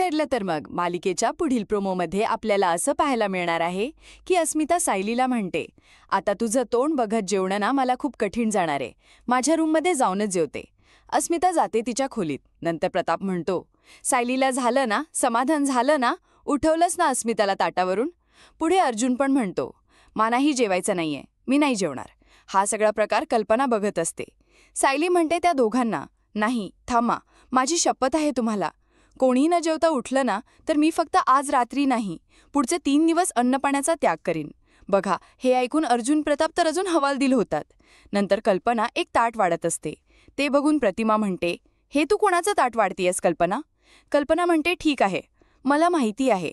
बघितलं तर मग मालिकेच्या पुढील प्रोमोमध्ये आपल्याला असं पाहायला मिळणार आहे की अस्मिता सायलीला म्हणते, आता तुझं तोंड बघत जेवणं ना मला खूप कठीण जाणार आहे. माझ्या रूममध्ये जाऊनच जेवते. अस्मिता जाते तिच्या खोलीत. नंतर प्रताप म्हणतो, सायलीला झालं ना, समाधान झालं ना, उठवलंस ना अस्मिताला ताटावरून. पुढे अर्जुन पण म्हणतो, मानाही जेवायचं नाहीये, मी नाही जेवणार. हा सगळा प्रकार कल्पना बघत असते. सायली म्हणते त्या दोघांना, नाही थांबा, माझी शपथ आहे तुम्हाला. कोणी न जेवता उठलं ना तर मी फक्त आज रात्री नाही, पुढचे 3 दिवस अन्नपाण्याचा त्याग करीन. बघा, हे ऐकून अर्जुन प्रताप तर अजून हवालदिल होतात. नंतर कल्पना एक ताट वाढत असते. ते बघून प्रतिमा म्हणते, हे तू कोणाचं ताट वाढतीयस कल्पना? कल्पना म्हणते, ठीक आहे, मला माहिती आहे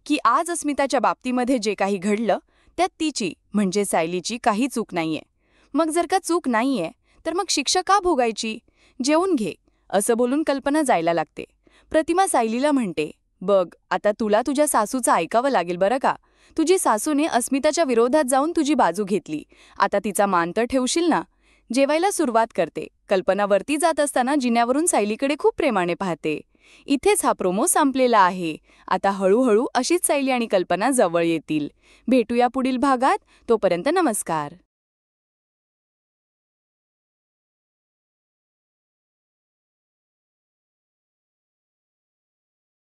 की आज अस्मिताच्या बाबतीमध्ये जे काही घडलं त्यात तिची म्हणजे सायलीची काही चूक नाहीये. मग जर का चूक नाहीये तर मग शिक्षा का भोगायची? जेवून घे, असं बोलून कल्पना जायला लागते. प्रतिमा सायलीला म्हणते, बघ आता तुला तुझ्या सासूचं ऐकावं लागेल बरं का. तुझी सासूने अस्मिताच्या विरोधात जाऊन तुझी बाजू घेतली. आता तिचा मान तर ठेवशील ना. जेवायला सुरुवात करते. कल्पना वरती जात असताना जिन्यावरून सायलीकडे खूप प्रेमाने पाहते. इथेच हा प्रोमो संपलेला आहे. आता हळूहळू अशीच सायली आणि कल्पना जवळ येतील. भेटूया पुढील भागात. तोपर्यंत नमस्कार.